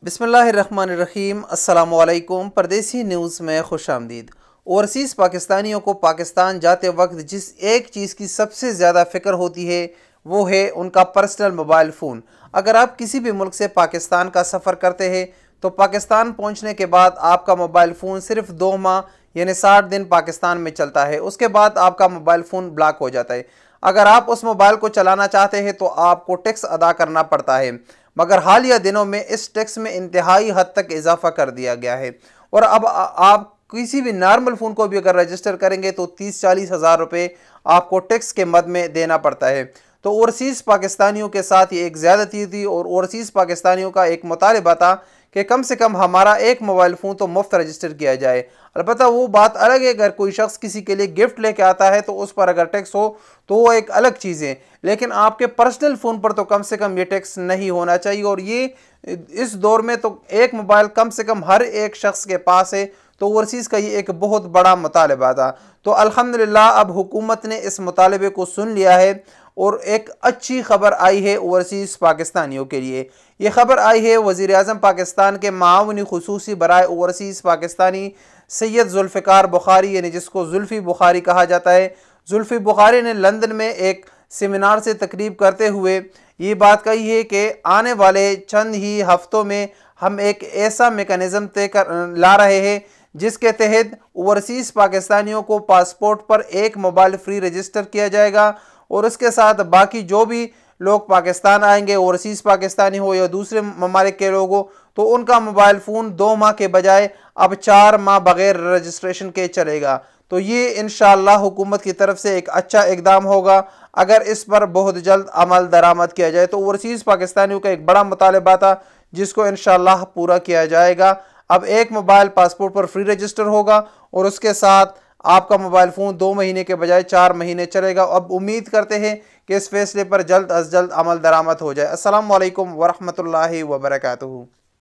बिस्मिल्लाहिर्रहमानिर्रहीम। अस्सलामुअलैकुम। परदेसी न्यूज़ में खुश आमदीद। ओवरसीज़ पाकिस्तानियों को पाकिस्तान जाते वक्त जिस एक चीज़ की सबसे ज़्यादा फ़िक्र होती है वो है उनका पर्सनल मोबाइल फ़ोन। अगर आप किसी भी मुल्क से पाकिस्तान का सफ़र करते हैं तो पाकिस्तान पहुंचने के बाद आपका मोबाइल फ़ोन सिर्फ 2 माह यानी 60 दिन पाकिस्तान में चलता है। उसके बाद आपका मोबाइल फ़ोन ब्लॉक हो जाता है। अगर आप उस मोबाइल को चलाना चाहते हैं तो आपको टैक्स अदा करना पड़ता है, मगर हालिया दिनों में इस टैक्स में इंतहाई हद तक इजाफा कर दिया गया है। और अब आप किसी भी नॉर्मल फ़ोन को भी अगर रजिस्टर करेंगे तो 30-40 हज़ार रुपये आपको टैक्स के मद में देना पड़ता है। तो ओवरसीज़ पाकिस्तानियों के साथ ये एक ज़्यादती थी और ओवरसीज़ पाकिस्तानियों का एक मुतालबा था कि कम से कम हमारा एक मोबाइल फ़ोन तो मुफ्त रजिस्टर किया जाए। अलबत्ता वो बात अलग है, अगर कोई शख्स किसी के लिए गिफ्ट लेके आता है तो उस पर अगर टैक्स हो तो वो एक अलग चीज़ है, लेकिन आपके पर्सनल फ़ोन पर तो कम से कम ये टैक्स नहीं होना चाहिए। और ये इस दौर में तो एक मोबाइल कम से कम हर एक शख्स के पास है, तो ओवरसीज़ का ये एक बहुत बड़ा मुतालबा था। तो अल्हम्दुलिल्लाह अब हुकूमत ने इस मुतालबे को सुन लिया है और एक अच्छी खबर आई है ओवरसीज़ पाकिस्तानियों के लिए। ये खबर आई है वज़ीर आज़म पाकिस्तान के माअवन खुसूसी बराए ओवरसीज़ पाकिस्तानी सैयद जुल्फ़िकार बुखारी, यानी जिसको जुल्फ़ी बुखारी कहा जाता है, जुल्फ़ी बुखारी ने लंदन में एक सेमिनार से तकरीब करते हुए ये बात कही है कि आने वाले चंद ही हफ्तों में हम एक ऐसा मेकनिज़म तय कर ला रहे हैं जिसके तहत ओवरसीज़ पाकिस्तानियों को पासपोर्ट पर एक मोबाइल फ्री रजिस्टर किया जाएगा और उसके साथ बाकी जो भी लोग पाकिस्तान आएंगे, ओवरसीज़ पाकिस्तानी हो या दूसरे ममालिक के लोग हो, तो उनका मोबाइल फ़ोन 2 माह के बजाय अब 4 माह बगैर रजिस्ट्रेशन के चलेगा। तो ये इंशाअल्लाह हुकूमत की तरफ से एक अच्छा इकदाम होगा अगर इस पर बहुत जल्द अमल दरामद किया जाए। तो ओवरसीज़ पाकिस्तानियों का एक बड़ा मुतालबा था जिसको इंशाअल्लाह पूरा किया जाएगा। अब एक मोबाइल पासपोर्ट पर फ्री रजिस्टर होगा और उसके साथ आपका मोबाइल फ़ोन 2 महीने के बजाय 4 महीने चलेगा। अब उम्मीद करते हैं कि इस फैसले पर जल्द अज जल्द अमल दरामद हो जाए। अस्सलामु अलैकुम वरहमतुल्लाहि वबरकातुहू।